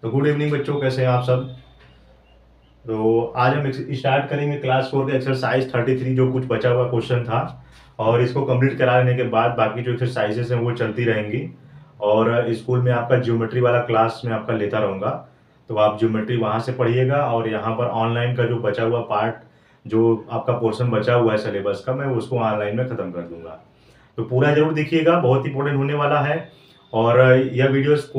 तो good evening बच्चों, कैसे हैं आप सब। तो आज हम स्टार्ट करेंगे क्लास 4 का एक्सरसाइज 33, जो कुछ बचा हुआ क्वेश्चन था, और इसको कंप्लीट करा लेने के बाद बाकी जो एक्सरसाइजेस हैं वो चलती रहेंगी। और स्कूल में आपका ज्योमेट्री वाला क्लास में आपका लेता रहूँगा, तो आप ज्योमेट्री वहाँ से पढ़िएगा। और यहाँ पर ऑनलाइन का जो बचा हुआ पार्ट, जो आपका पोर्शन बचा हुआ है सिलेबस का, मैं उसको ऑनलाइन में ख़त्म कर दूंगा। तो पूरा जरूर देखिएगा, बहुत इंपॉर्टेंट होने वाला है। और यह वीडियोस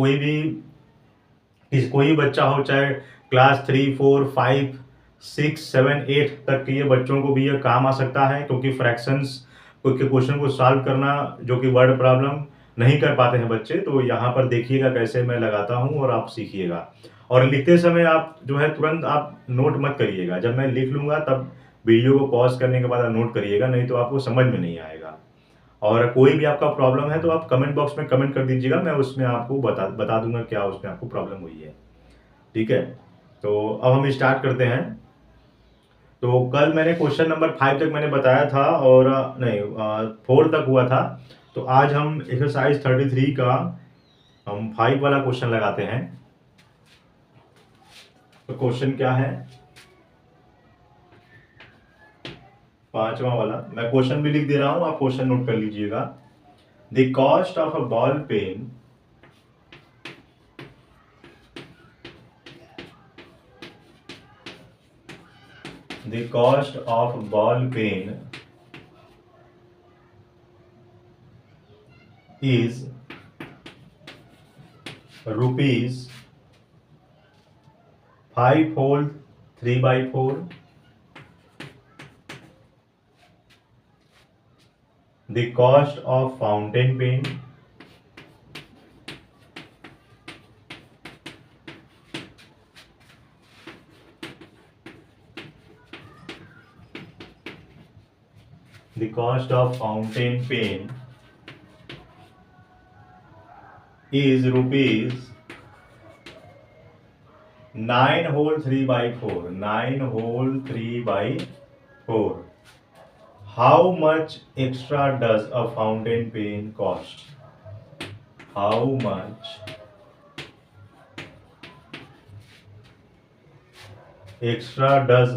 कोई बच्चा हो, चाहे क्लास 3, 4, 5, 6, 7, 8 तक के ये बच्चों को भी ये काम आ सकता है, क्योंकि फ्रैक्शंस के क्वेश्चन को सॉल्व करना, जो कि वर्ड प्रॉब्लम नहीं कर पाते हैं बच्चे, तो यहाँ पर देखिएगा कैसे मैं लगाता हूँ और आप सीखिएगा। और लिखते समय आप जो है तुरंत आप नोट मत करिएगा, जब मैं लिख लूँगा तब वीडियो को पॉज करने के बाद आप नोट करिएगा, नहीं तो आपको समझ में नहीं आएगा। और कोई भी आपका प्रॉब्लम है तो आप कमेंट बॉक्स में कमेंट कर दीजिएगा, मैं उसमें आपको बता दूंगा क्या उसमें आपको प्रॉब्लम हुई है। ठीक है, तो अब हम स्टार्ट करते हैं। तो कल मैंने क्वेश्चन नंबर 5 तक मैंने बताया था, और नहीं 4 तक हुआ था। तो आज हम एक्सरसाइज 33 का हम 5 वाला क्वेश्चन लगाते हैं। तो क्वेश्चन क्या है, 5वां वाला। मैं क्वेश्चन भी लिख दे रहा हूं, आप क्वेश्चन नोट कर लीजिएगा। The cost of a ball pen the cost of ball pen is rupees 5 whole 3/4. The cost of fountain pen the cost of fountain pen is rupees 9 whole 3/4. 9 whole 3/4. How much extra does a fountain pen cost? How much extra does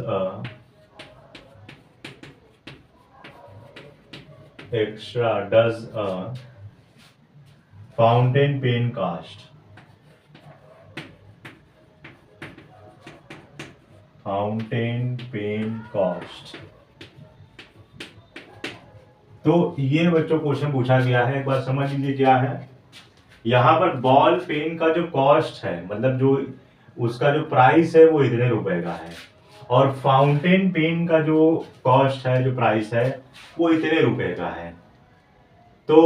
a fountain pen cost? Fountain pen cost. तो ये बच्चों question पूछा गया है, एक बार समझ लीजिए क्या है। यहाँ पर बॉल पेन का जो कॉस्ट है, मतलब जो उसका जो प्राइस है वो इतने रुपए का है, और फाउंटेन पेन का जो कॉस्ट है, जो प्राइस है, वो इतने रुपए का है। तो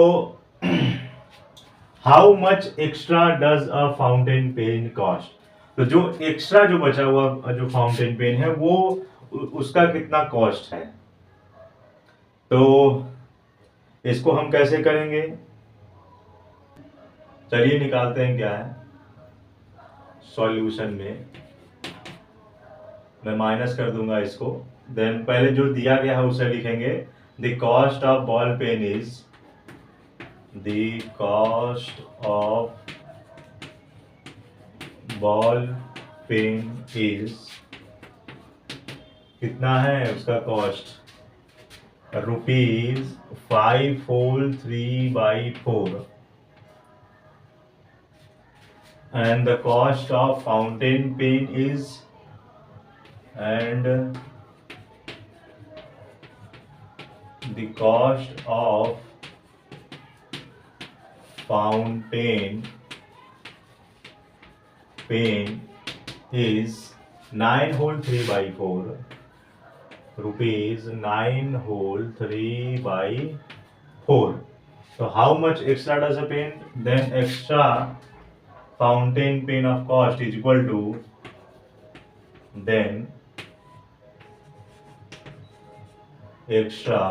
how much extra does a fountain pen cost? तो जो एक्स्ट्रा जो बचा हुआ जो फाउंटेन पेन है वो उसका कितना कॉस्ट है। तो इसको हम कैसे करेंगे, चलिए निकालते हैं। क्या है सॉल्यूशन में, मैं माइनस कर दूंगा इसको। देन पहले जो दिया गया है उसे लिखेंगे। The cost of ball pen is, the cost of ball pen is, कितना है उसका cost, rupees 5 whole 3/4. And the cost of fountain pen is, and the cost of fountain pen is 9 whole 3/4, rupees 9 whole 3/4. So how much extra does a pen? Then extra fountain pen of cost is equal to, then extra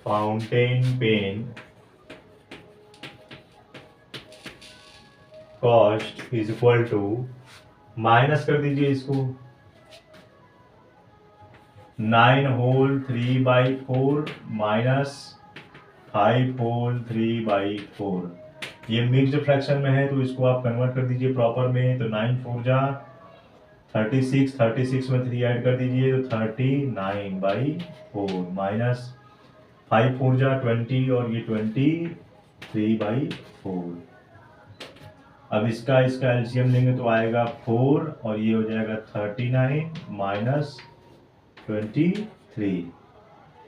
fountain pen cost is equal to, minus कर दीजिए इसको, 9 whole 3/4 minus 5 whole 3/4, ये mixed fraction में है तो इसको आप convert कर दीजिए प्रॉपर में। तो 9 4 जा 36, 36 में 3 ऐड कर दीजिए तो 39/4 माइनस 5 4 जा 20 और ये 23/4। अब इसका एलसीएम लेंगे तो आएगा 4 और ये हो जाएगा 39 माइनस 23।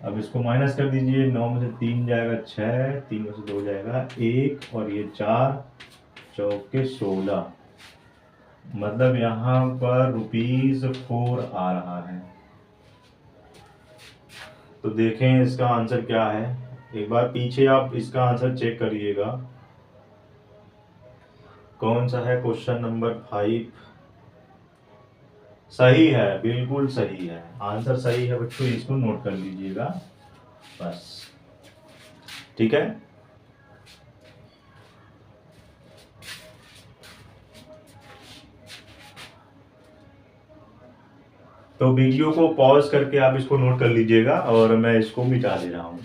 अब इसको माइनस कर दीजिए, 9 में से 3 जाएगा 6, 3 में से 2 जाएगा 1 और ये 4 चौके 16, मतलब यहाँ पर ₹4 आ रहा है। तो देखें इसका आंसर क्या है। एक बार पीछे आप इसका आंसर चेक करिएगा कौन सा है। क्वेश्चन नंबर 5 सही है, बिल्कुल सही है, आंसर सही है बच्चों, इसको नोट कर लीजिएगा बस, ठीक है। तो वीडियो को पॉज करके आप इसको नोट कर लीजिएगा और मैं इसको मिटा दे रहा हूं।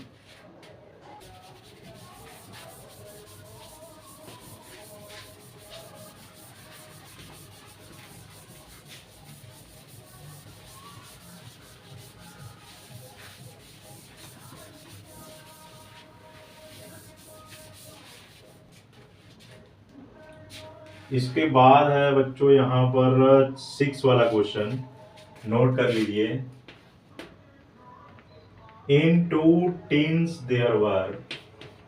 इसके बाद है बच्चों यहाँ पर 6 वाला क्वेश्चन, नोट कर लीजिए। In 2 tins there were,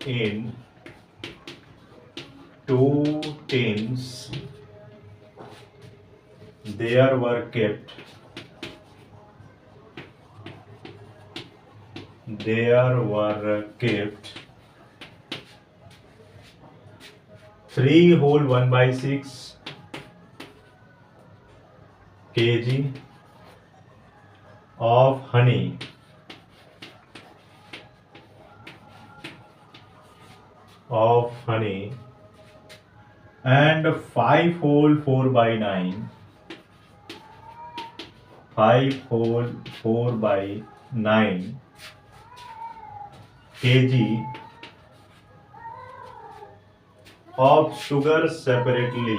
in 2 tins there were kept, there were kept 3 whole 1/6 kg of honey and 5 whole 4/9 kg of sugar separately,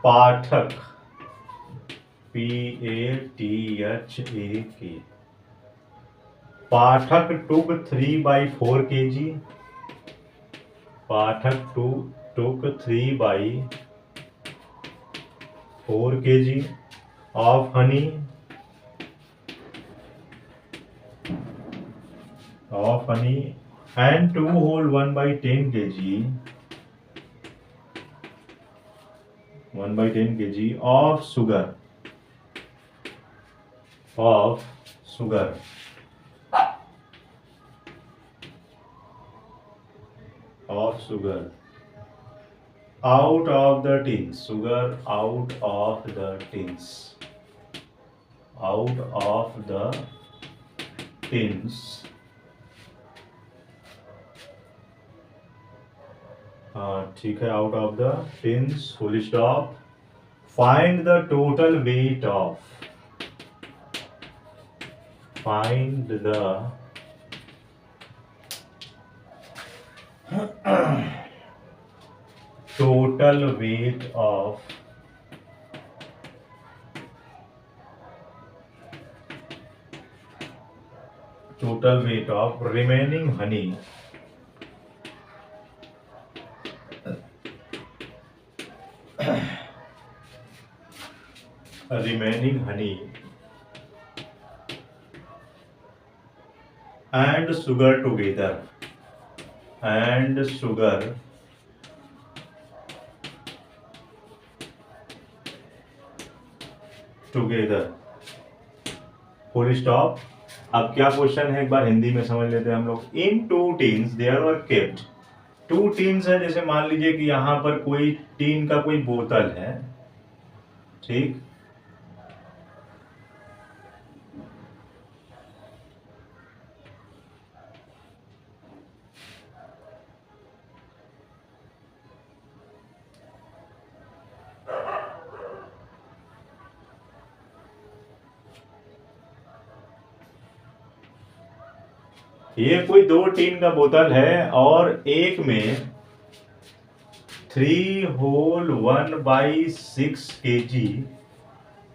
Pathak PATHAK, Pathak took 3/4 kg, Pathak took 3/4 kg of honey and 2 whole 1/10 kg of sugar, out of the tins, ठीक है, out of the tins, full stop. Find the total weight of, total weight of remaining honey and sugar together, full stop. अब क्या question है एक बार हिंदी में समझ लेते हैं हम लोग। In 2 tins there were kept, 2 tins है, जैसे मान लीजिए कि यहाँ पर कोई टीन का कोई बोतल है, ठीक, ये कोई 2 टीन का बोतल है और एक में 3 होल 1/6 kg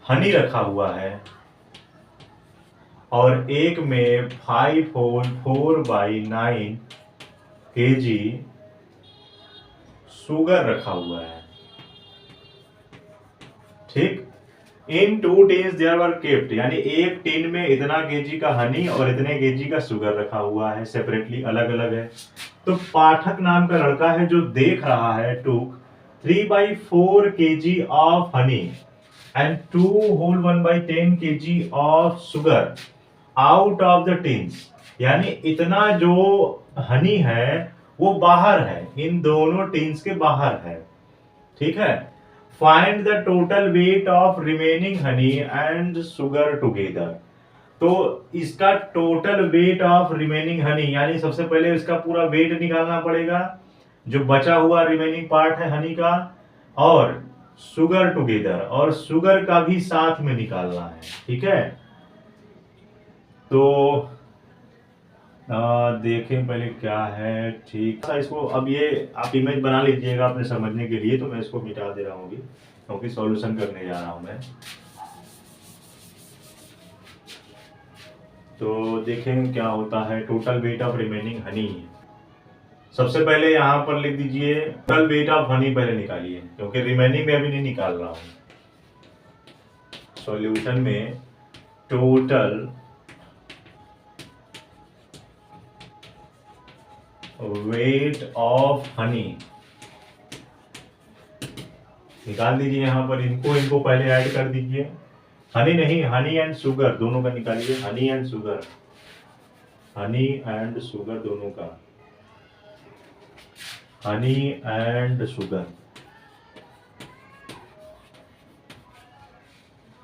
हनी रखा हुआ है और एक में 5 होल 4/9 kg शुगर रखा हुआ है। ठीक, इन 2 टीन्स देयर वर केप्ट, यानी एक टीन में इतना केजी का हनी और इतने केजी का शुगर रखा हुआ है, सेपरेटली, अलग अलग है। तो पाठक नाम का लड़का है जो देख रहा है, took 3/4 kg of honey and 2 whole 1/10 kg of sugar out of the tins, यानी इतना जो हनी है वो बाहर है, इन दोनों टीन्स के बाहर है। ठीक है, find the total weight of remaining honey and sugar together. तो इसका total weight of remaining Honey, यानी सबसे पहले इसका पूरा वेट निकालना पड़ेगा, जो बचा हुआ रिमेनिंग पार्ट है हनी का, और शुगर टुगेदर, और शुगर का भी साथ में निकालना है। ठीक है, तो देखें पहले क्या है। ठीक है, इसको अब ये आप इमेज बना लीजिएगा अपने समझने के लिए, तो मैं इसको मिटा दे रहा हूँ क्योंकि सॉल्यूशन करने जा रहा हूँ मैं। तो देखें क्या होता है। Total weight of remaining Honey, सबसे पहले यहाँ पर लिख दीजिए टोटल वेट ऑफ हनी पहले निकालिए, क्योंकि रिमेनिंग में अभी नहीं निकाल रहा हूँ। सॉल्यूशन में टोटल वेट ऑफ हनी निकाल दीजिए। यहाँ पर इनको पहले ऐड कर दीजिए। हनी नहीं, हनी एंड शुगर दोनों का निकालिए। Honey and sugar, honey and sugar दोनों का, हनी एंड शुगर।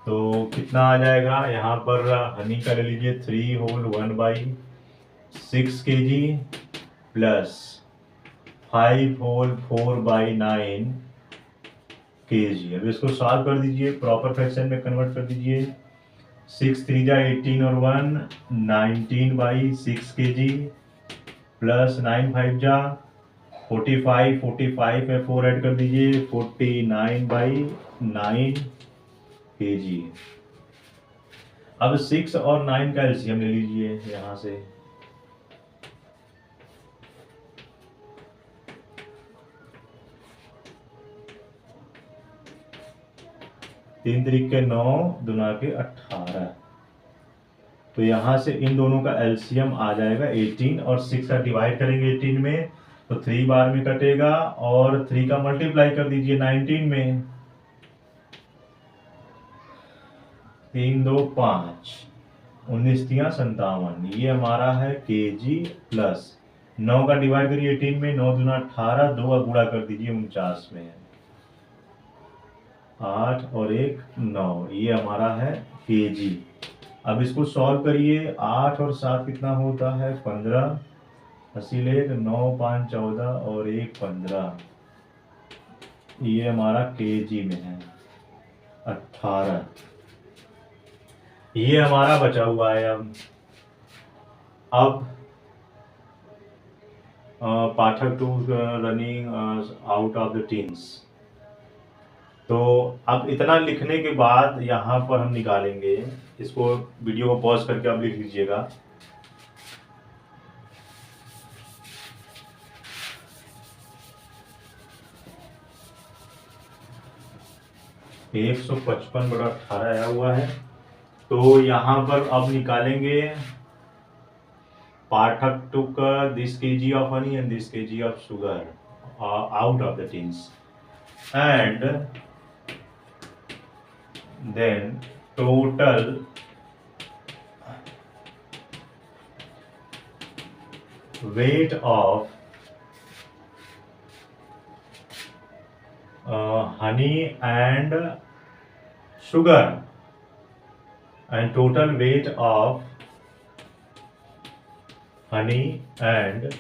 तो कितना आ जाएगा यहाँ पर, हनी का ले लीजिए 3 whole 1/6 kg plus 5 whole 4/9 kg। अब इसको सॉल्व कर दीजिए, प्रॉपर फ्रैक्शन में कन्वर्ट कर दीजिए। 6 3 जा 18 और 1 19/6 kg प्लस 9 5 जा 45, 45 में 4 ऐड कर दीजिए 49/9 kg। अब 6 और 9 का एलसीएम ले लीजिए यहाँ से। 3 3 के 9, 2 के 18। तो यहाँ से इन दोनों का एलसीएम आ जाएगा 18, और 6 का डिवाइड करेंगे 18 में तो 3 बार में कटेगा, और 3 का मल्टीप्लाई कर दीजिए 19 में। 3 2 5, 19 3 57, ये हमारा है केजी, प्लस 9 का डिवाइड करिए 18 में, 9 दूना 18, 2 का गुणा कर दीजिए 49 में, 8 और 1 9, ये हमारा है केजी। अब इसको सॉल्व करिए। 8 और 7 कितना होता है 15, 80 ले 9 5 14 और 1 15, ये हमारा केजी में है 18। ये हमारा बचा हुआ है। अब पाठक 2 running out of the teens. तो अब इतना लिखने के बाद यहाँ पर हम निकालेंगे, इसको वीडियो को पॉज करके आप लिख लीजिएगा। एक 155/18 आया हुआ है। तो यहाँ पर अब निकालेंगे, पाठक took this kg of honey and this kg of sugar out of the tins, and then total weight of honey and sugar, and total weight of honey and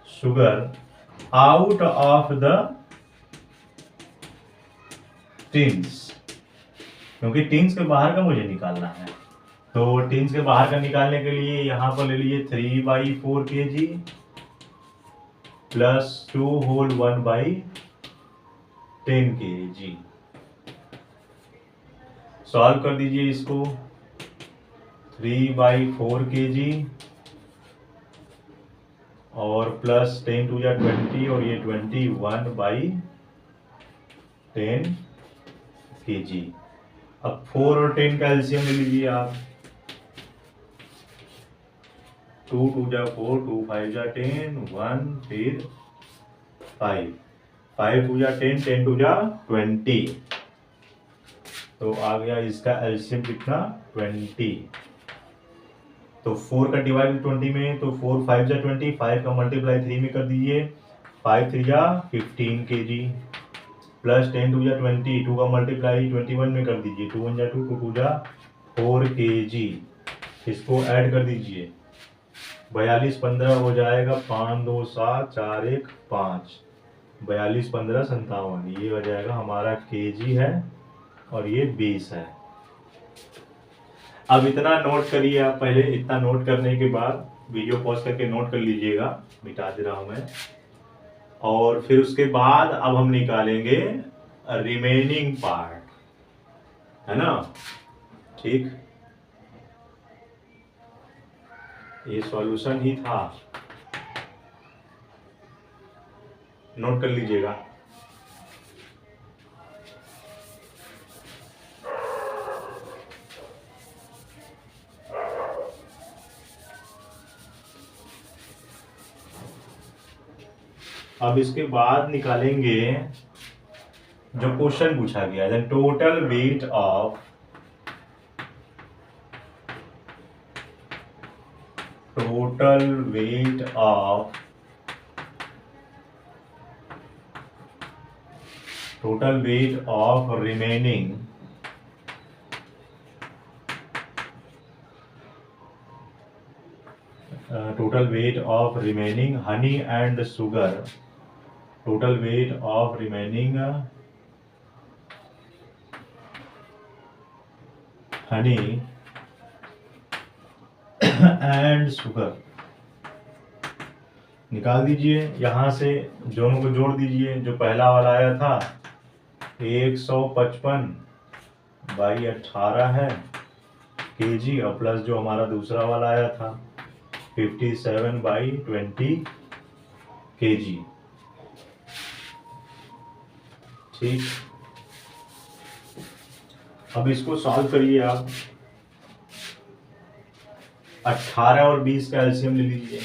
sugar out of the tins, क्योंकि tins के बाहर का मुझे निकालना है। तो teens के बाहर का निकालने के लिए यहाँ पर ले लीजिए 3/4 kg plus 2 whole 1/10 kg। Solve कर दीजिए इसको। 3/4 kg और प्लस 10 टू या 20 और ये 21/10 kg। अब 4 और 10 का एलसीएम ले लीजिए आप। 2 टू जा 4, 2 5 जा 10, 1 फिर 5, 5 टू जा 10, 10 टू जा 20। तो आ गया इसका एलसीएम कितना 20। तो 4 का डिवाइड 20 में, तो 4 5 जा 20, 5 का मल्टीप्लाई 3 में कर दीजिए। 5 3 जा 15 kg प्लस 10 टू जा 20, 2 का मल्टीप्लाई 21 में कर दीजिए। 2 1 जा 2, 2 2 जा 4 kg। इसको ऐड कर दीजिए। 42 15 हो जाएगा, 5 2 7 4 1 5, 42 15 57। ये हो जाएगा हमारा केजी है और ये 20 है। अब इतना नोट करिए आप। पहले इतना नोट करने के बाद वीडियो पॉज करके नोट कर लीजिएगा, मिटा दे रहा हूं मैं। और फिर उसके बाद अब हम निकालेंगे रिमेनिंग पार्ट, है ना। ठीक, ये सॉल्यूशन ही था, नोट कर लीजिएगा। अब इसके बाद निकालेंगे जो क्वेश्चन पूछा गया है, total weight of remaining honey and sugar, total weight of remaining honey and sugar निकाल दीजिए। यहाँ से दोनों को जोड़ दीजिए। जो पहला वाला आया था 155/18 है केजी, और प्लस जो हमारा दूसरा वाला आया था 57/20 केजी। ठीक, अब इसको सॉल्व करिए आप। 18 और 20 का एलसीएम ले लीजिए।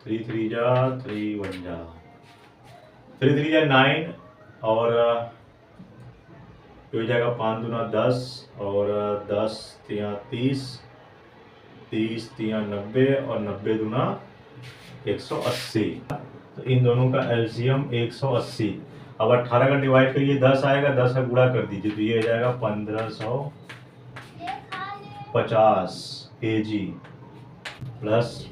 थ्री 3 जा 3 1 जा 3 3 जा 9 और हो जाएगा 5 दूना 10 और 10 3 30, 30 3 90 और 90 दूना 180। तो इन दोनों का एलसीएम 180। अब 18 का डिवाइड करिए, 10 आएगा, 10 का गुणा कर दीजिए, तो ये हो जाएगा 1550 केजी। प्लस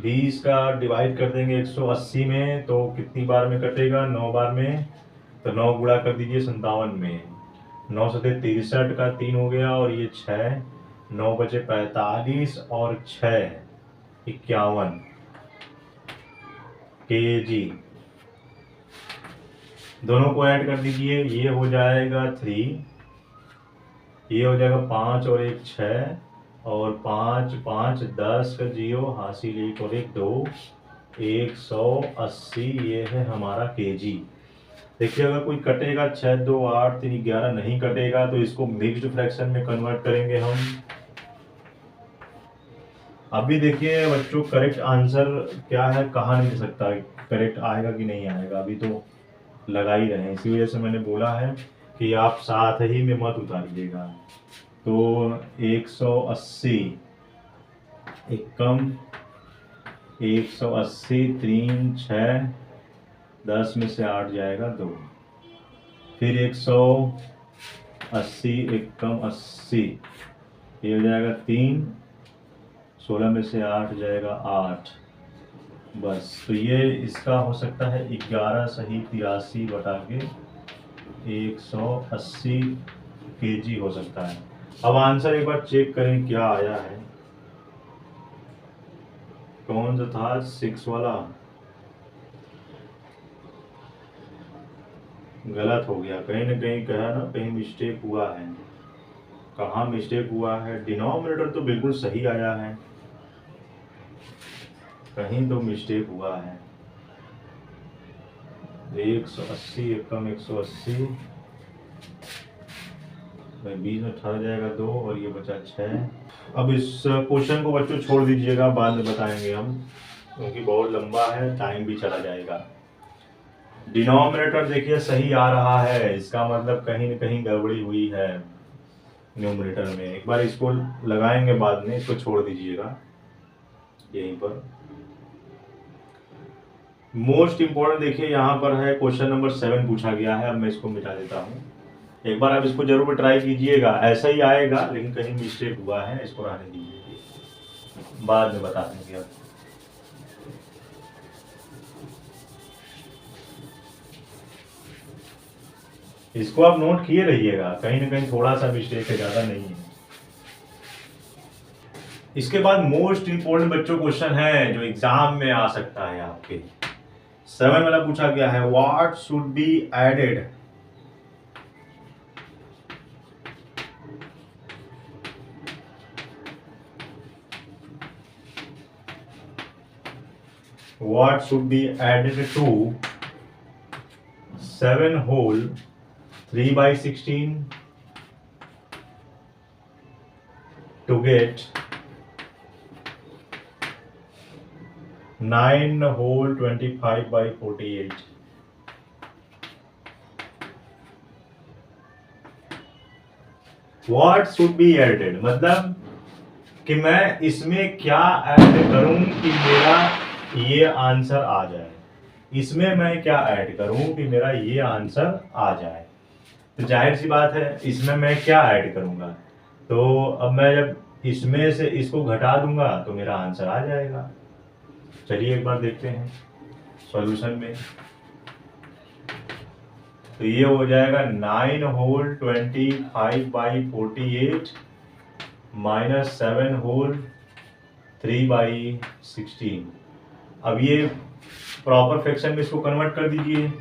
20 का डिवाइड कर देंगे 180 में, तो कितनी बार में कटेगा, 9 बार में। तो 9 गुणा कर दीजिए 57 में। 9 से 63 का 3 हो गया और ये 6, 9 बचे 45 और 6 51 केजी। दोनों को ऐड कर दीजिए, ये हो जाएगा 3, ये हो जाएगा 5 और 1 6 और 5 5 10 का 0 हासिल 1 और 1 2 180। ये है हमारा केजी। देखिए अगर कोई कटेगा 6 2 8 3 11 नहीं कटेगा तो इसको मिक्स्ड फ्रैक्शन में कन्वर्ट करेंगे हम। अभी देखिए बच्चों, करेक्ट आंसर क्या है कहा नहीं सकता, करेक्ट आएगा कि नहीं आएगा, अभी तो लगा ही रहे हैं। इसी वजह से मैंने बोला है कि आप साथ ही में मत उतारिएगा। तो 180 एक कम, 180 3 6 10 में से 8 जाएगा 2, फिर 180 80 एकम 80, ये हो जाएगा 3, 16 में से 8 जाएगा 8, बस। तो ये इसका हो सकता है 11 सही 83 बटा के 180 केजी हो सकता है। अब आंसर एक बार चेक करें क्या आया है। कौन सा था 6 वाला, गलत हो गया कहीं ना कहीं, कहा ना कहीं मिस्टेक हुआ है। कहाँ मिस्टेक हुआ है? डिनोमिनेटर तो बिल्कुल सही आया है, कहीं तो मिस्टेक हुआ है। 180 एकम 180, बीच में 18 जाएगा 2 और ये बचा 6। अब इस क्वेश्चन को बच्चों छोड़ दीजिएगा, बाद में बताएंगे हम, क्योंकि बहुत लंबा है, टाइम भी चला जाएगा। डिनोमिनेटर देखिए सही आ रहा है, इसका मतलब कहीं न कहीं गड़बड़ी हुई है न्यूमरेटर में। एक बार इसको लगाएंगे बाद में, इसको छोड़ दीजिएगा यहीं पर। मोस्ट इंपॉर्टेंट देखिए यहाँ पर है, क्वेश्चन नंबर 7 पूछा गया है। अब मैं इसको मिटा देता हूँ, एक बार आप इसको जरूर ट्राई कीजिएगा, ऐसा ही आएगा लेकिन कहीं मिस्टेक हुआ है, इसको रहने दीजिए, बाद में बता देंगे। अब इसको आप नोट किए रहिएगा, कहीं ना कहीं थोड़ा सा मिस्टेक है, ज्यादा नहीं है। इसके बाद मोस्ट इंपोर्टेंट बच्चों क्वेश्चन है जो एग्जाम में आ सकता है आपके। 7 वाला पूछा गया है, what should be added. What should be added to 7 whole 3/16 to get 9 whole 25/48? What should be added मतलब कि मैं इसमें क्या ऐड करूं कि मेरा ये आंसर आ जाए, इसमें मैं क्या ऐड करूं कि मेरा ये आंसर आ जाए। तो जाहिर सी बात है इसमें मैं क्या ऐड करूंगा, तो अब मैं जब इसमें से इसको घटा दूंगा तो मेरा आंसर आ जाएगा। चलिए एक बार देखते हैं सॉल्यूशन में। तो ये हो जाएगा 9 होल 25/48 माइनस 7 होल 3/16। अब ये प्रॉपर फ्रैक्शन में इसको कन्वर्ट कर दीजिए।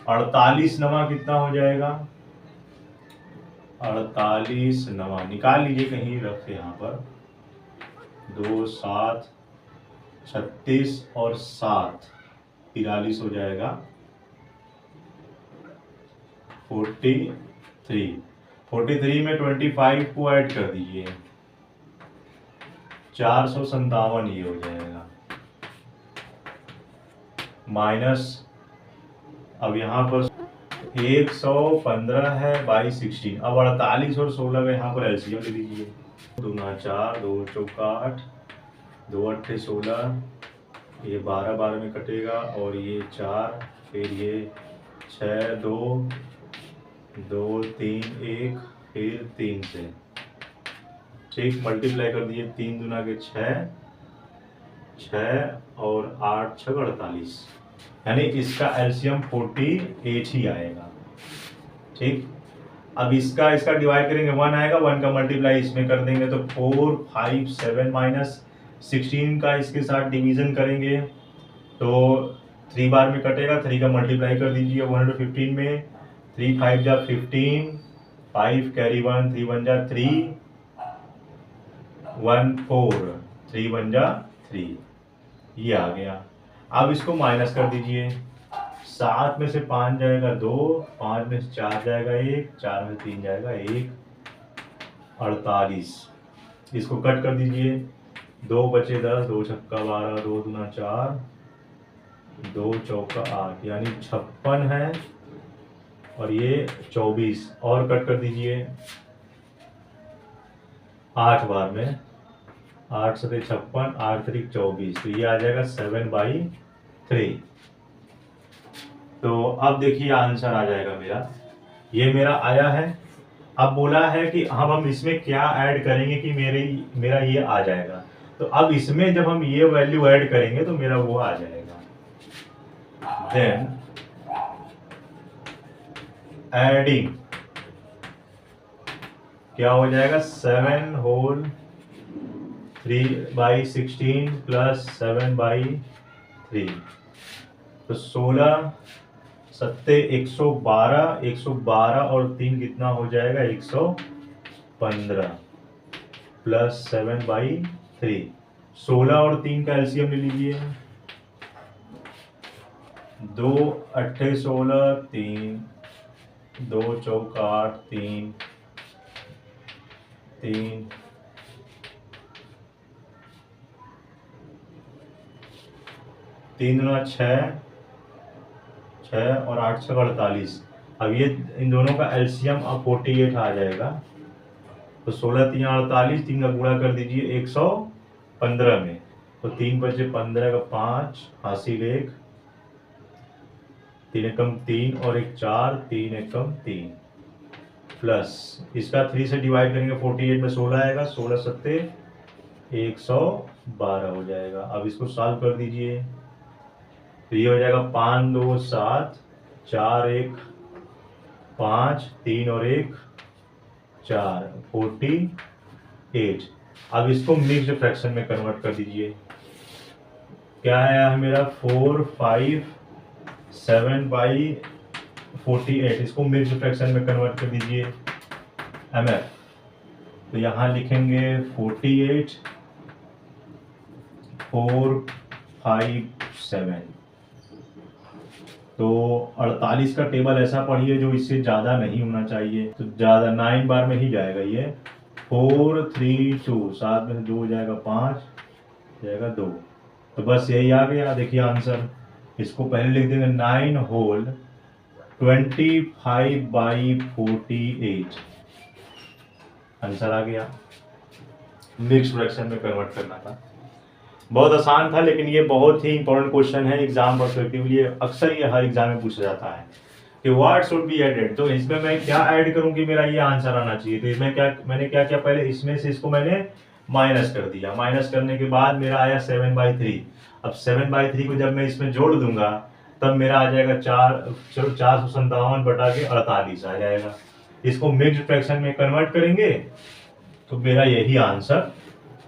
48 नवा कितना हो जाएगा, 48 नवा निकाल लीजिए कहीं रख यहाँ पर, 2 7 36 और 7 43 हो जाएगा 43 में 25 को ऐड कर दीजिए, 457 ये हो जाएगा, माइनस अब यहाँ पर 115 है बाई 16। अब 48 और 16 का यहाँ पर एलसीएम ले लीजिए, 2 दूना 4, 2 चौका 8, 2 अट्ठे 16, ये 12 12 में कटेगा और ये 4, फिर ये 6 2 2 3 1, फिर 3 से ठीक मल्टीप्लाई कर दिए, 3 दूना के 6 और 8 6 48, यानी इसका एलसीएम 48 ही आएगा। ठीक, अब इसका डिवाइड करेंगे 1 आएगा, 1 का मल्टीप्लाई इसमें कर देंगे तो 4 5 7 माइनस 16 का इसके साथ डिवीजन करेंगे तो 3 बार में कटेगा, 3 का मल्टीप्लाई कर दीजिए 115 में, 3 5 जा 15, 5 कैरी 1, 3 1 जा 3, 1 4, 3 1 जा 3, ये आ गया। अब इसको माइनस कर दीजिए, 7 में से 5 जाएगा 2, 5 में से 4 जाएगा 1, 4 में 3 जाएगा 1, 48। इसको कट कर दीजिए, 2 बचे 10, 2 छक्का 12, 2 दूना 4, 2 चौका 8, यानी 56 है और ये 24, और कट कर दीजिए 8 बार में, 8 सते 56, 8 3 24, तो ये आ जाएगा 7/3। तो अब देखिए आंसर आ जाएगा मेरा, ये मेरा आया है अब बोला है कि हम इसमें क्या ऐड करेंगे कि मेरा ये आ जाएगा। तो अब इसमें जब हम ये वैल्यू ऐड करेंगे तो मेरा वो आ जाएगा। देन एडिंग क्या हो जाएगा, 7 होल 3/16 प्लस 7/3, तो 16 सत्ते 112, 112 और 3 कितना हो जाएगा, 115 प्लस 7/3। 16 और 3 का एलसीएम ले लीजिए, 2 अट्ठे 16, 3 2 चौक 8, 3 3 3 दूना 6 और 8 6 48। अब ये इन दोनों का एलसीएम अब 48 आ जाएगा। तो 16 3 48, 3 का गुणा कर दीजिए 115 में, तो 3 बचे 15 का 5 हासिल 1, 3 एकम 3 और 1 4, 3 एकम 3 प्लस इसका 3 से डिवाइड करेंगे 48 में 16 आएगा, 16 सत्ते 112 हो जाएगा। अब इसको सॉल्व कर दीजिए, तो ये हो जाएगा 5 2 7, 4 1 5, 3 और 1 4, 48। अब इसको मिक्स्ड फ्रैक्शन में कन्वर्ट कर दीजिए। क्या आया है मेरा, 4 5 7/48। इसको मिक्स्ड फ्रैक्शन में कन्वर्ट कर दीजिए MF। तो यहाँ लिखेंगे 48 4 5 7। तो 48 का टेबल ऐसा पढ़िए जो इससे ज़्यादा नहीं होना चाहिए, तो ज़्यादा 9 बार में ही जाएगा ये। 4 3 2, 7 में से 2 हो जाएगा 5, जाएगा 2। तो बस यही आ गया, देखिए आंसर। इसको पहले लिख देंगे 9 होल 25/48, आंसर आ गया। मिक्स्ड फ्रैक्शन में कन्वर्ट करना था, बहुत आसान था, लेकिन ये बहुत ही इंपॉर्टेंट क्वेश्चन है एग्जाम पर्सपेक्टिव लिए। अक्सर ये हर एग्जाम में पूछा जाता है कि व्हाट शुड बी एडेड। तो इसमें मैं क्या ऐड करूं कि मेरा ये आंसर आना चाहिए। तो इसमें मैंने क्या किया, पहले इसमें से इसको मैंने माइनस कर दिया। माइनस करने के बाद मेरा आया 7/3। अब 7/3 को जब मैं इसमें जोड़ दूंगा तब मेरा आ जाएगा 457/48 आ जाएगा। इसको मिक्स्ड फ्रैक्शन में कन्वर्ट करेंगे तो मेरा यही आंसर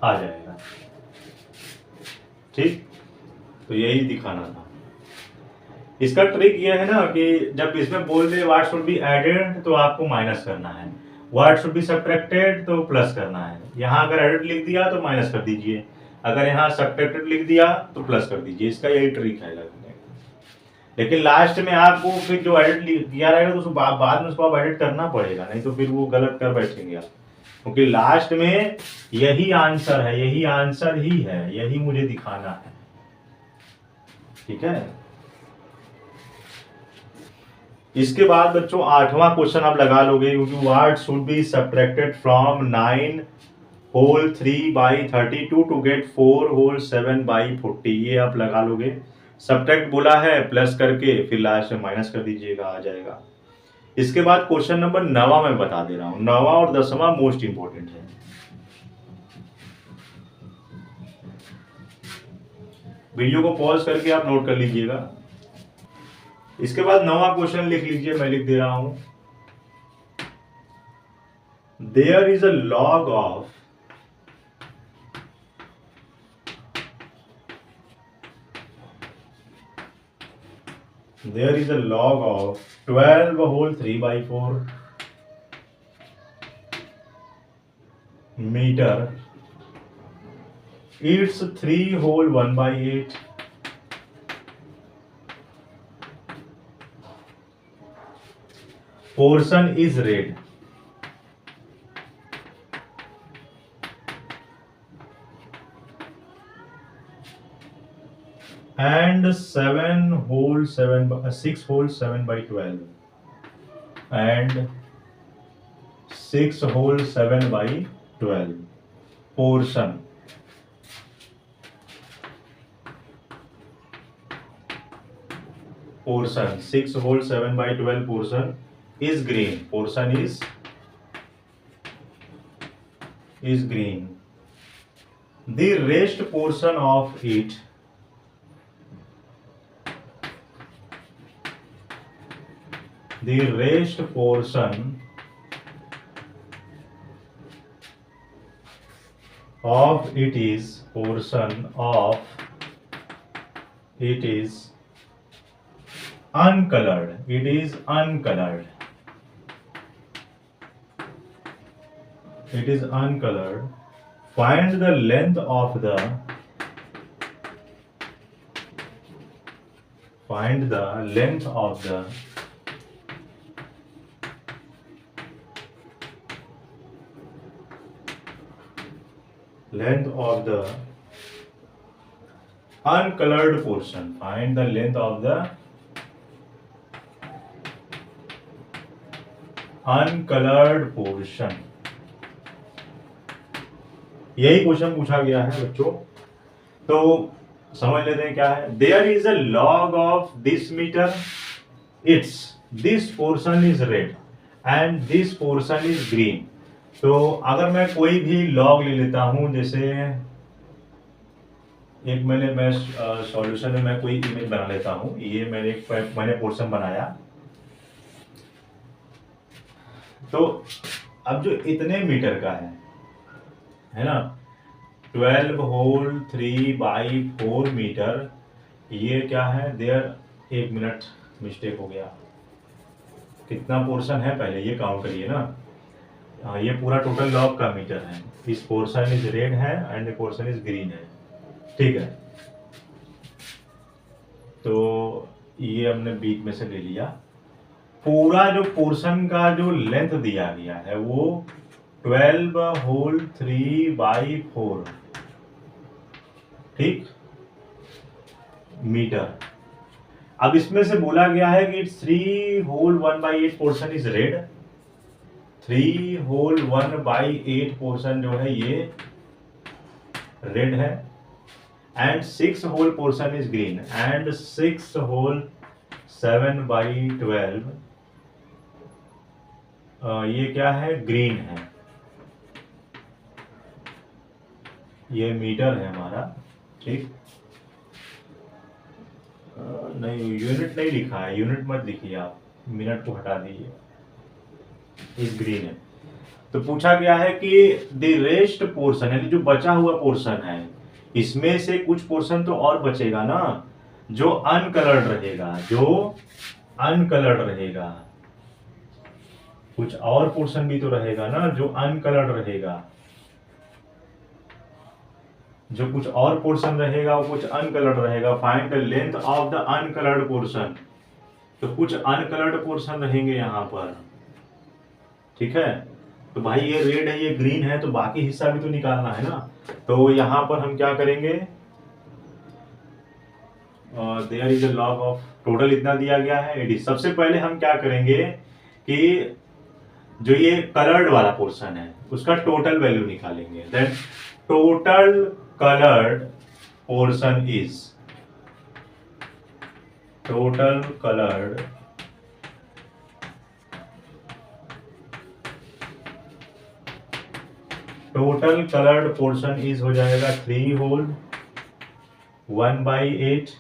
आ जाएगा। ठीक, तो यही दिखाना था। इसका ट्रिक ये है ना कि जब इसमें बोल दे व्हाट शुड बी एडेड तो आपको माइनस करना है, व्हाट शुड बी सब्ट्रैक्टेड तो प्लस करना है। यहाँ अगर एडेड लिख दिया तो माइनस कर दीजिए, अगर यहाँ सब्ट्रैक्टेड लिख दिया तो प्लस कर दीजिए। इसका यही ट्रिक है लगने। लेकिन लास्ट में आपको फिर जो एडिट किया रहेगा तो उसको बाद में उसको आप एडिट करना पड़ेगा, नहीं तो फिर वो गलत कर बैठेंगे आप, क्योंकि लास्ट में यही आंसर है, यही आंसर ही है, यही मुझे दिखाना है। ठीक है, इसके बाद बच्चों 8वां क्वेश्चन आप लगा लोगे, क्योंकि what should be subtracted from 9 whole 3/32 to get 4 whole 7/40। ये आप लगा लोगे। सब्ट्रैक्ट बोला है प्लस करके, फिर लास्ट में माइनस कर दीजिएगा, आ जाएगा। इसके बाद क्वेश्चन नंबर 9वां मैं बता दे रहा हूं। 9वां और 10वां मोस्ट इंपोर्टेंट है। वीडियो को पॉज करके आप नोट कर लीजिएगा। इसके बाद 9वां क्वेश्चन लिख लीजिए, मैं लिख दे रहा हूं। There is a log of there is a log of 12 whole 3/4 meter, it's 3 whole 1/8, portion is red, and 6 whole 7/12 and 6 whole 7/12 portion portion 6 whole 7/12 portion is green, portion is is green. The rest portion of it the rest portion of it is uncolored. It is uncolored. It is uncolored. Find the length of the length of the uncolored portion. Find the length of the uncolored portion. यही question पूछा गया है बच्चों, तो समझ लेते हैं क्या है. There is a log of this meter, it's this portion is red and this portion is green. तो अगर मैं कोई भी लॉग ले लेता हूं, जैसे एक मैं सॉल्यूशन में मैं कोई इमेज बना लेता हूं. ये मैंने पोर्शन बनाया. तो अब जो इतने मीटर का है ना, 12 होल 3/4 मीटर, ये क्या है देयर. एक मिनट मिस्टेक हो गया. कितना पोर्शन है पहले ये काउंट करिए ना. ये पूरा टोटल लॉग का मीटर है. इस पोर्शन इज रेड है and the portion is green है. ठीक है, तो ये हमने बीच में से ले लिया. पूरा जो पोर्शन का जो लेंथ दिया गया है वो 12 होल 3/4, ठीक, मीटर. अब इसमें से बोला गया है कि 3 whole 1/8 portion is red. 3 whole 1/8 portion जो है ये रेड है and 6 whole portion is green and 6 whole 7/12 ये क्या है, ग्रीन है. ये मीटर है हमारा, ठीक. नहीं, यूनिट नहीं लिखा है. यूनिट मत लिखिए आप, मिनट को हटा दीजिए. इस ग्रीन है. तो पूछा गया है कि द रेस्ट पोर्शन, यानी जो बचा हुआ पोर्शन है, इसमें से कुछ पोर्शन तो और बचेगा ना, जो अनकलर्ड रहेगा. कुछ और पोर्शन भी तो रहेगा ना जो अनकलर्ड रहेगा. जो कुछ और पोर्शन रहेगा वो कुछ अनकलर्ड रहेगा. Find the length of the uncoloured portion. तो कुछ अनकलर्ड पोर्शन रहेंगे यहाँ पर, ठीक है. तो भाई ये रेड है, ये ग्रीन है, तो बाकी हिस्सा भी तो निकालना है ना. तो यहाँ पर हम क्या करेंगे, there is a log of, total इतना दिया गया है एडी. सबसे पहले हम क्या करेंगे कि जो ये कलर्ड वाला पोर्शन है उसका टोटल वैल्यू निकालेंगे. Then total coloured portion is total coloured portion is हो जाएगा 3 होल 1/8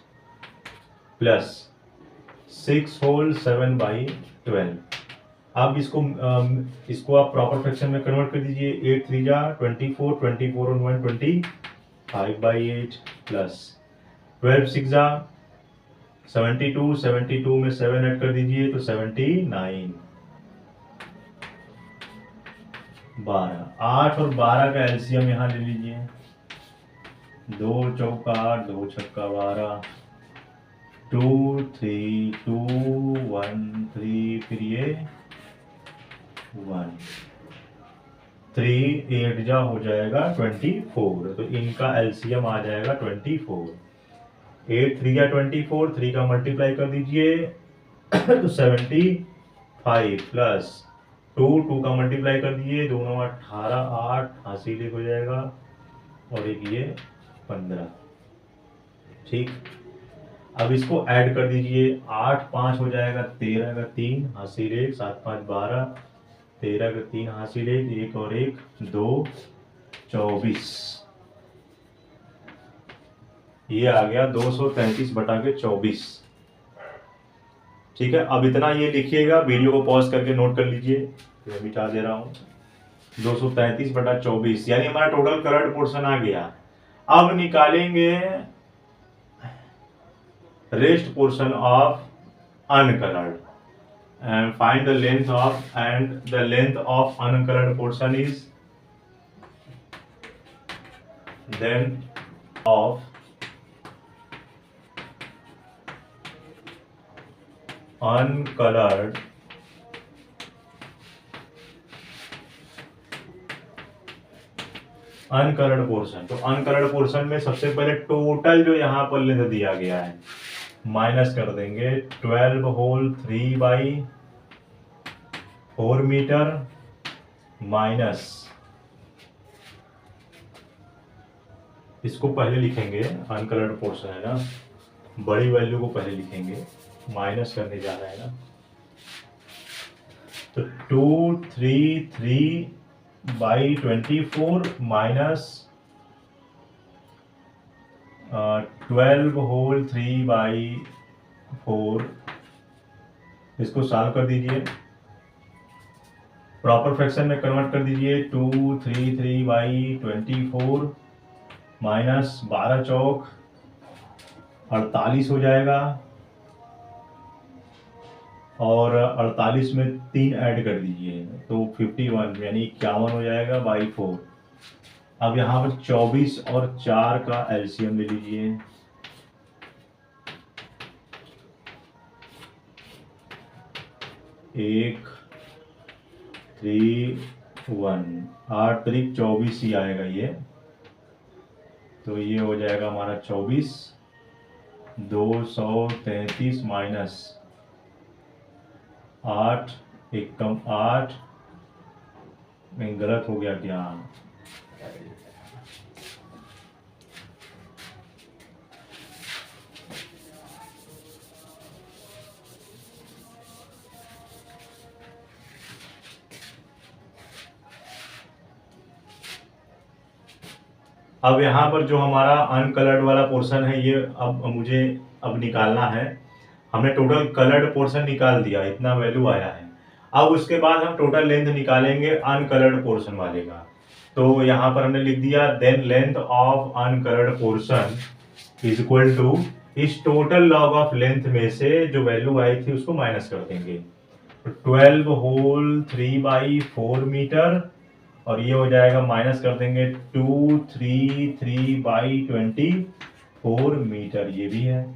प्लस 6 होल 7/12. अब इसको आप प्रॉपर फ्रैक्शन में कन्वर्ट कर दीजिए. 8 3 जा 24, 24 और 1 25/8 प्लस 12 6 जा 72, 72 में 7 ऐड कर दीजिए तो 79. 12, 8 और 12 का एलसीएम यहाँ ले लीजिए. 2 चौका 8, 2 छक्का 12, 2 3 2 1 3, फिर ये 1 3 8 जा हो जाएगा 24. तो इनका एलसीएम आ जाएगा 24. 8 3 या 24, 3 का मल्टीप्लाई कर दीजिए तो 75 प्लस 2 2 का मल्टीप्लाई कर दीजिए, दोनों 18 8 हासिल हो जाएगा और एक ये 15, ठीक. अब इसको ऐड कर दीजिए. 8 5 हो जाएगा 13 का 3 हासिल 1, 7 5 12, 13 का 3 हासिल 1 और 1 2, 24, ये आ गया 233/24। ठीक है, अब इतना ये लिखिएगा, वीडियो को पॉज करके नोट कर लीजिए, मैं मिटा दे रहा हूँ। 233/24 यानी हमारा टोटल कलर्ड पोर्शन आ गया। अब निकालेंगे rest portion of uncoloured and find the length of uncolored portion is length of uncolored portion. तो अनकलर्ड पोर्शन में सबसे पहले टोटल जो यहाँ पर लेंथ दिया गया है माइनस कर देंगे 12 होल 3/4 मीटर माइनस, इसको पहले लिखेंगे, अनकलर्ड पोर्शन है ना, बड़ी वैल्यू को पहले लिखेंगे, माइनस करने जा रहा है ना, तो 233/24 माइनस 12 होल 3/4, इसको सॉल्व कर दीजिए, प्रॉपर फ्रैक्शन में कन्वर्ट कर दीजिए। 233/24 माइनस 12 चौक 48 हो जाएगा, और 48 में 3 ऐड कर दीजिए तो 51 यानी 51 हो जाएगा बाई 4। अब यहाँ पर 24 और 4 का एलसीएम ले लीजिए, 1 3 1 8 3 24 ही आएगा ये, तो ये हो जाएगा हमारा 24, 233 माइनस 8, एक कम 8, नहीं गलत हो गया क्या, अब यहाँ पर जो हमारा अनकलर्ड वाला पोर्शन है ये अब मुझे निकालना है। हमने टोटल कलर्ड पोर्शन निकाल दिया, इतना वैल्यू आया है। अब उसके बाद हम टोटल लेंथ निकालेंगे अनकलर्ड पोर्शन वाले का। तो यहाँ पर हमने लिख दिया then length of uncoloured portion is equal to, इस टोटल लॉग ऑफ लेंथ में से जो वैल्यू आई थी उसको माइनस कर देंगे, 12 होल 3/4 मीटर, और ये हो जाएगा माइनस कर देंगे 233/24 मीटर, ये भी है,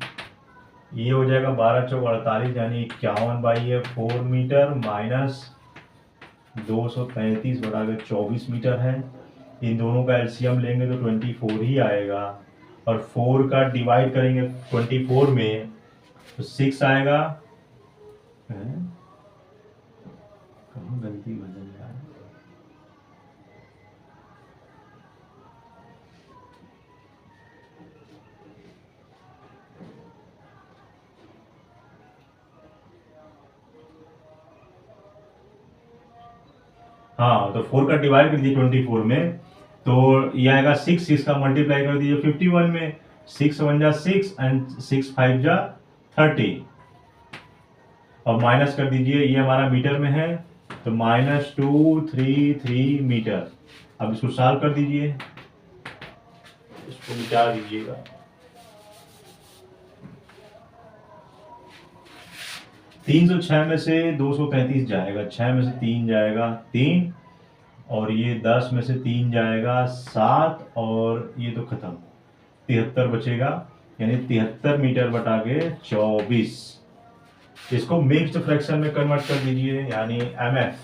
ये हो जाएगा 12 चौक 48 यानी 51/4 मीटर माइनस 233/24 मीटर है। इन दोनों का एलसीएम लेंगे तो 24 ही आएगा, और 4 का डिवाइड करेंगे 24 में तो 6 आएगा। कहाँ गलती बदल रहा है, हाँ, तो 4 का डिवाइड कर दीजिए 24 में तो ये आएगा 6 का मल्टीप्लाई कर दीजिए 51 में, 6 1 जा 6 एंड 6 5 जा 30, और माइनस कर दीजिए, ये हमारा मीटर में है तो -233 मीटर। अब इसको सॉल्व कर दीजिए, इसको मिटा दीजिएगा, तीन 306 में से 233 जाएगा, 6 में से 3 जाएगा 3, और ये 10 में से 3 जाएगा 7, और ये तो खत्म, 73 बचेगा, यानी 73 मीटर बटा के 24। इसको मिक्स्ड फ्रैक्शन में कन्वर्ट कर दीजिए, यानी MF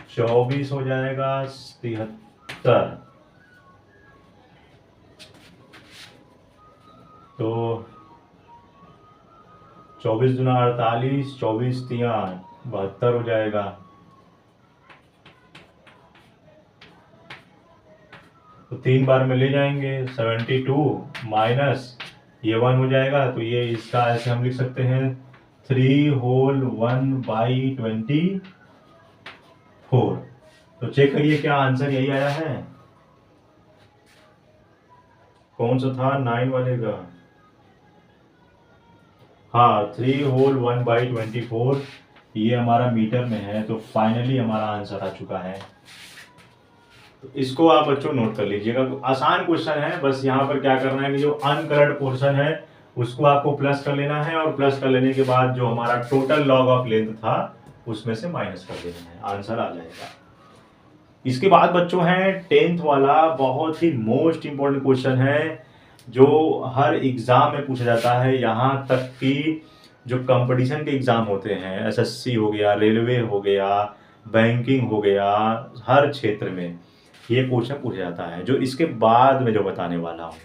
24 हो जाएगा 73, तो 24 दूना 48, 24 तिया 72 हो जाएगा। तो 3 बार में ले जाएंगे 72 माइनस ये 1 हो जाएगा, तो ये इसका ऐसे हम लिख सकते हैं 3 होल 1/24, तो चेक करिए क्या आंसर यही आया है। कौन सा था 9 वाले का? हाँ, 3 होल 1/24 ये हमारा मीटर में है। तो फाइनली हमारा आंसर आ चुका है। तो इसको आप बच्चों नोट कर लीजिएगा। आसान क्वेश्चन है, बस यहाँ पर क्या करना है कि जो अनकलर्ड पोर्शन है उसको आपको प्लस कर लेना है, और प्लस कर लेने के बाद जो हमारा टोटल लॉग ऑफ लेंथ था उसमें से माइनस कर देना है, आंसर आ जाएगा। इसके बाद बच्चों है 10th वाला, बहुत ही मोस्ट इंपॉर्टेंट क्वेश्चन है जो हर एग्जाम में पूछा जाता है। यहाँ तक कि जो कंपटीशन के एग्जाम होते हैं, एसएससी हो गया, रेलवे हो गया, बैंकिंग हो गया, हर क्षेत्र में ये क्वेश्चन पूछा जाता है, जो इसके बाद में जो बताने वाला हूं।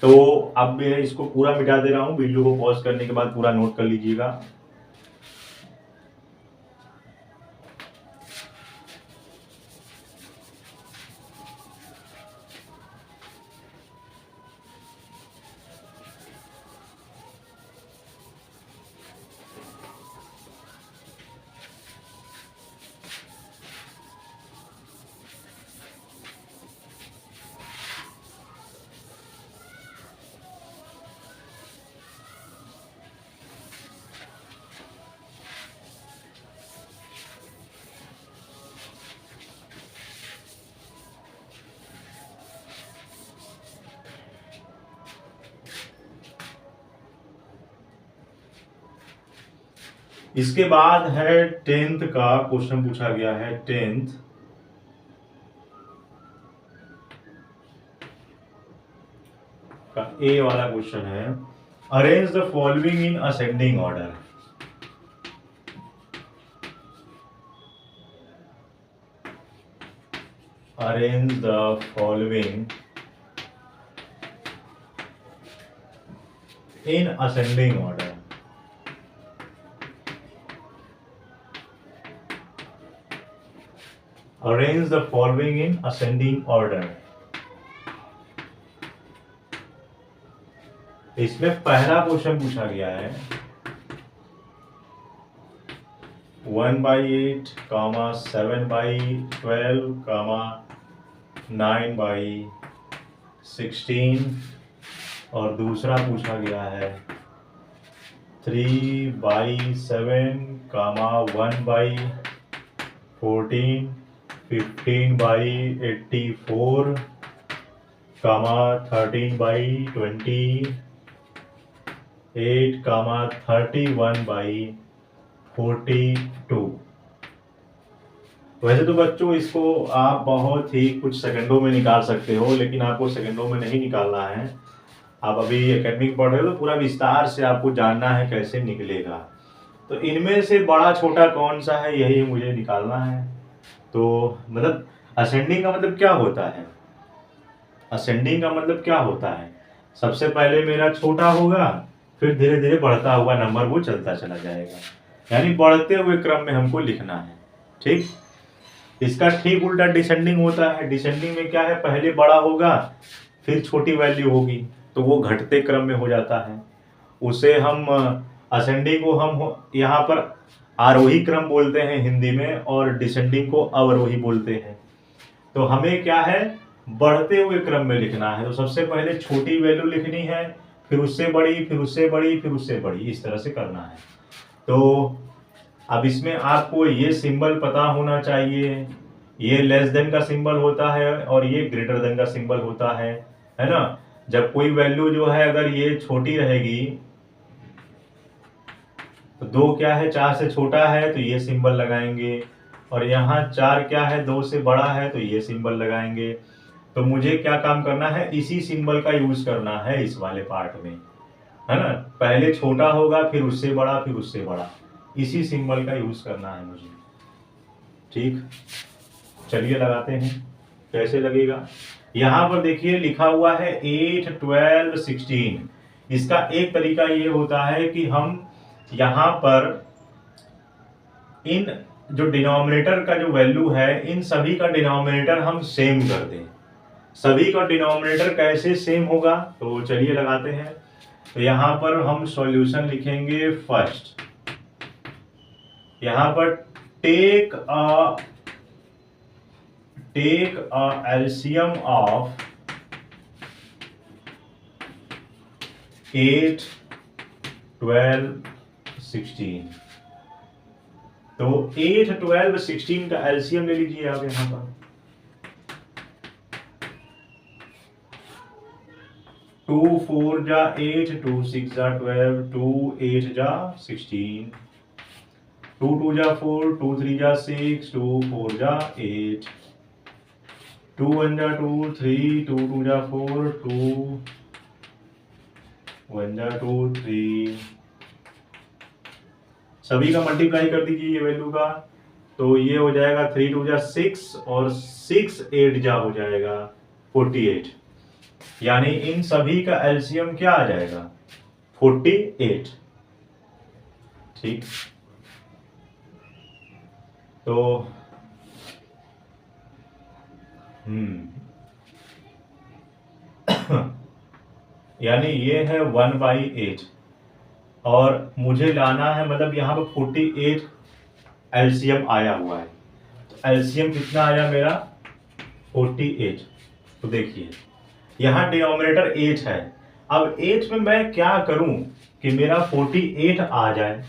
तो अब मैं इसको पूरा मिटा दे रहा हूं, वीडियो को पॉज करने के बाद पूरा नोट कर लीजिएगा। इसके बाद है 10th का क्वेश्चन पूछा गया है। 10th का ए वाला क्वेश्चन है, arrange the following in ascending order. Arrange the following in ascending order. Arrange the following in ascending order। इसमें पहला क्वेश्चन पूछा गया है 1/8, 7/12, 9/16, और दूसरा पूछा गया है 3/7, 1/14, 15/84, 13/28, 31/42। वैसे तो बच्चों इसको आप बहुत ही कुछ सेकंडों में निकाल सकते हो, लेकिन आपको सेकंडों में नहीं निकालना है। आप अभी एकेडमिक पढ़ रहे हो तो पूरा विस्तार से आपको जानना है कैसे निकलेगा। तो इनमें से बड़ा छोटा कौन सा है यही मुझे निकालना है। तो मतलब असेंडिंग का मतलब क्या होता है? असेंडिंग का मतलब क्या होता है? सबसे पहले मेरा छोटा होगा, फिर धीरे धीरे बढ़ता हुआ नंबर वो चलता चला जाएगा, यानी बढ़ते हुए क्रम में हमको लिखना है। ठीक, इसका ठीक उल्टा डिसेंडिंग होता है। डिसेंडिंग में क्या है, पहले बड़ा होगा फिर छोटी वैल्यू होगी, तो वो घटते क्रम में हो जाता है। उसे हम असेंडिंग को हम यहाँ पर आरोही क्रम बोलते हैं हिंदी में, और डिसेंडिंग को अवरोही बोलते हैं। तो हमें क्या है, बढ़ते हुए क्रम में लिखना है। तो सबसे पहले छोटी वैल्यू लिखनी है, फिर उससे बड़ी, फिर उससे बड़ी, फिर उससे बड़ी, इस तरह से करना है। तो अब इसमें आपको ये सिंबल पता होना चाहिए, ये लेस देन का सिंबल होता है और ये ग्रेटर देन का सिंबल होता है ना। जब कोई वैल्यू जो है अगर ये छोटी रहेगी तो 2 क्या है, 4 से छोटा है तो ये सिंबल लगाएंगे, और यहाँ 4 क्या है, 2 से बड़ा है तो ये सिंबल लगाएंगे। तो मुझे क्या काम करना है, इसी सिंबल का यूज करना है इस वाले पार्ट में, है ना। पहले छोटा होगा, फिर उससे बड़ा, फिर उससे बड़ा, इसी सिंबल का यूज करना है मुझे। ठीक, चलिए लगाते हैं, कैसे लगेगा। यहाँ पर देखिए लिखा हुआ है 8, 12, 16। इसका एक तरीका ये होता है कि हम यहाँ पर इन जो डिनोमिनेटर का जो वैल्यू है, इन सभी का डिनोमिनेटर हम सेम कर दें। सभी का डिनोमिनेटर कैसे सेम होगा, तो चलिए लगाते हैं। तो यहाँ पर हम सॉल्यूशन लिखेंगे फर्स्ट। यहाँ पर टेक अ एलसीएम ऑफ 8, 12, 16। तो 8, 12, 16 का एलसीएम ले लीजिए आप यहाँ पर। 2 4 जा 8, 2 6 जा 12, 2 8 जा 16, 2 2 जा 4, 2 3 जा 6, 2 4 जा 8, 2 1 जा 2, 3, 2 2 जा 4, 2 1 जा 2, 3। सभी का मल्टीप्लाई कर दीजिए ये वैल्यू का, तो ये हो जाएगा 3 2 जा 6 और 6 8 जा हो जाएगा 48। यानी इन सभी का एलसीएम क्या आ जाएगा? 48। ठीक, तो यानी ये है 1/8 और मुझे लाना है, मतलब यहाँ पर 48 एलसीएम आया हुआ है। तो एलसीएम कितना आया मेरा? 48। तो देखिए यहाँ डिनोमिनेटर 8 है। अब 8 में मैं क्या करूं कि मेरा 48 आ जाए?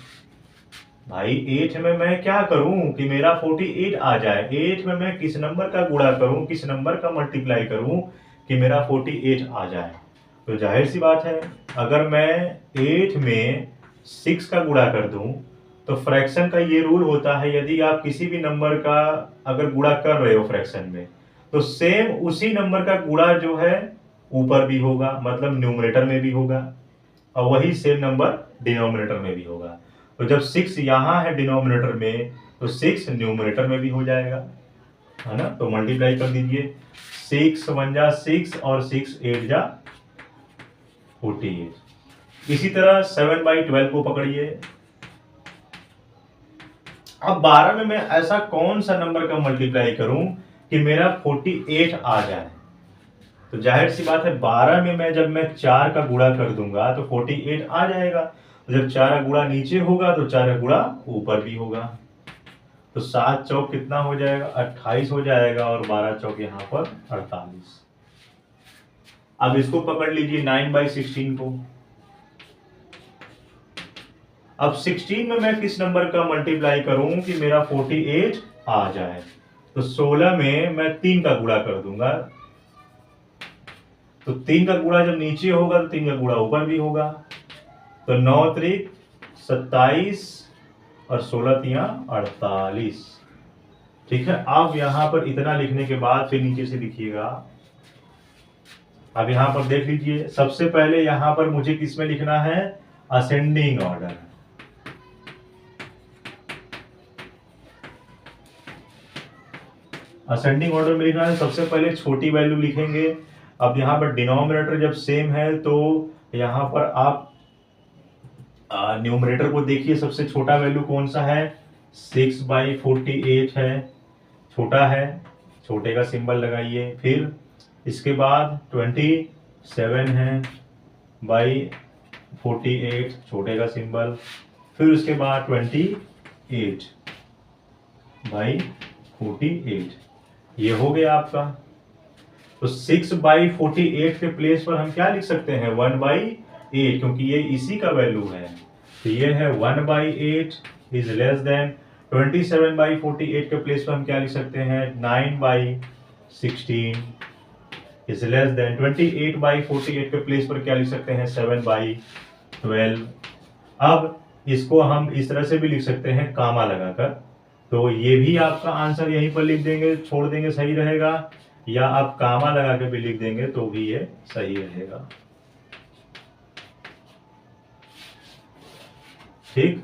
भाई 8 में मैं क्या करूं कि मेरा 48 आ जाए? 8 में मैं किस नंबर का गुणा करूं, किस नंबर का मल्टीप्लाई करूं कि मेरा 48 आ जाए? तो जाहिर सी बात है, अगर मैं 8 में 6 का गुणा कर दूं तो फ्रैक्शन का ये रूल होता है, यदि आप किसी भी नंबर का अगर गुणा कर रहे हो फ्रैक्शन में, तो सेम उसी नंबर का गुणा जो है ऊपर भी होगा, मतलब न्यूमरेटर में भी होगा, और वही सेम नंबर डिनोमिनेटर में भी होगा। तो जब 6 यहाँ है डिनोमिनेटर में, तो 6 न्यूमरेटर में भी हो जाएगा, है ना? तो मल्टीप्लाई कर दीजिए, 6 1 जा 6 और 6 8 जा 48। इसी तरह 7/12 को पकड़िए। अब 12 में मैं ऐसा कौन सा नंबर का मल्टीप्लाई करूं कि मेरा 48 आ जाए? तो जाहिर सी बात है, 12 में मैं जब मैं 4 का गुणा कर दूंगा तो 48 आ जाएगा। तो जब 4 का गुणा नीचे होगा तो 4 का गुणा ऊपर भी होगा। तो 7 चौक कितना हो जाएगा? 28 हो जाएगा, और 12 चौक यहाँ पर 48। अब इसको पकड़ लीजिए 9/16 को। अब 16 में मैं किस नंबर का मल्टीप्लाई करूं कि मेरा 48 आ जाए? तो 16 में मैं 3 का गुणा कर दूंगा। तो 3 का गुणा जब नीचे होगा तो 3 का गुणा ऊपर भी होगा। तो 9 त्रिक 27 और 16 तिया 48। ठीक है, अब यहां पर इतना लिखने के बाद फिर नीचे से लिखिएगा। अब यहां पर देख लीजिए, सबसे पहले यहां पर मुझे किस में लिखना है? Ascending order. असेंडिंग ऑर्डर में लिखना है। सबसे पहले छोटी वैल्यू लिखेंगे। अब यहाँ पर डिनोमिनेटर जब सेम है तो यहाँ पर आप न्यूमरेटर को देखिए, सबसे छोटा वैल्यू कौन सा है? 6/48 है, छोटा है, छोटे का सिंबल लगाइए। फिर इसके बाद 27 है बाई 48, छोटे का सिंबल। फिर उसके बाद 28 बाई 48, ये हो गया आपका। तो 6/48 के प्लेस पर हम क्या लिख सकते हैं? 1/8, क्योंकि ये इसी का वैल्यू है। तो ये है 1/8 इज लेस देन 27/48 के प्लेस पर हम क्या लिख सकते हैं? 9/16 इज लेस देन 28/48 के प्लेस पर क्या लिख सकते हैं? 7/12। अब इसको हम इस तरह से भी लिख सकते हैं कामा लगाकर। तो ये भी आपका आंसर यहीं पर लिख देंगे, छोड़ देंगे, सही रहेगा। या आप कामा लगा के भी लिख देंगे तो भी ये सही रहेगा। ठीक,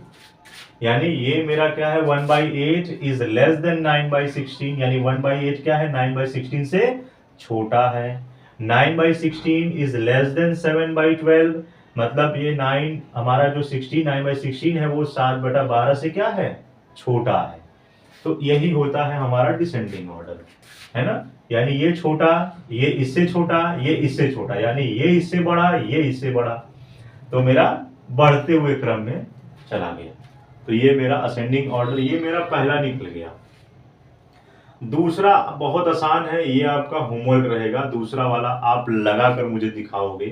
यानी ये मेरा क्या है? 1/8 इज लेस देन 9/16, यानी 1/8 क्या है? 9/16 से छोटा है। 9/16 इज लेस देन 7/12, मतलब ये 9 हमारा जो 9/16 है वो 7/12 से क्या है? छोटा है। तो यही होता है हमारा डिसेंडिंग ऑर्डर, है ना? यानी ये छोटा, ये इससे छोटा, ये इससे छोटा, यानी ये इससे बड़ा, ये इससे बड़ा। तो मेरा बढ़ते हुए क्रम में चला गया। तो ये मेरा असेंडिंग ऑर्डर, ये मेरा पहला निकल गया। दूसरा बहुत आसान है, ये आपका होमवर्क रहेगा। दूसरा वाला आप लगा कर मुझे दिखाओगे,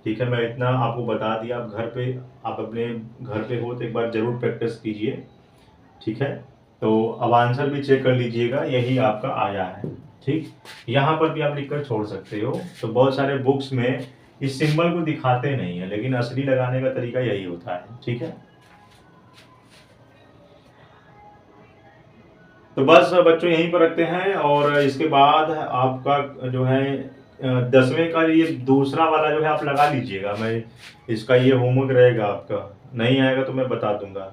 ठीक है। मैं इतना आपको बता दिया, आप घर पे, आप अपने घर पे हो तो एक बार जरूर प्रैक्टिस कीजिए, ठीक है। तो अब आंसर भी चेक कर लीजिएगा, यही आपका आया है, ठीक। यहाँ पर भी आप लिख कर छोड़ सकते हो। तो बहुत सारे बुक्स में इस सिंबल को दिखाते नहीं है, लेकिन असली लगाने का तरीका यही होता है, ठीक है। तो बस बच्चों यहीं पर रखते हैं, और इसके बाद आपका जो है 10वें का ये दूसरा वाला जो है आप लगा लीजिएगा। मैं इसका ये होमवर्क रहेगा आपका, नहीं आएगा तो मैं बता दूंगा।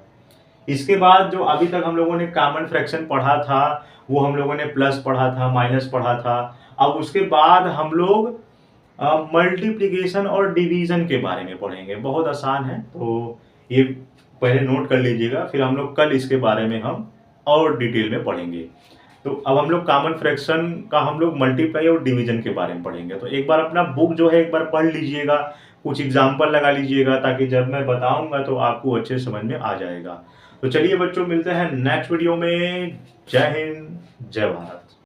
इसके बाद जो अभी तक हम लोगों ने कॉमन फ्रैक्शन पढ़ा था, वो हम लोगों ने प्लस पढ़ा था, माइनस पढ़ा था। अब उसके बाद हम लोग मल्टीप्लिकेशन और डिवीजन के बारे में पढ़ेंगे। बहुत आसान है, तो ये पहले नोट कर लीजिएगा, फिर हम लोग कल इसके बारे में हम और डिटेल में पढ़ेंगे। तो अब हम लोग कॉमन फ्रैक्शन का हम लोग मल्टीप्लाई और डिवीजन के बारे में पढ़ेंगे। तो एक बार अपना बुक जो है एक बार पढ़ लीजिएगा, कुछ एग्जाम्पल लगा लीजिएगा, ताकि जब मैं बताऊंगा तो आपको अच्छे समझ में आ जाएगा। तो चलिए बच्चों, मिलते हैं नेक्स्ट वीडियो में। जय हिंद, जय भारत।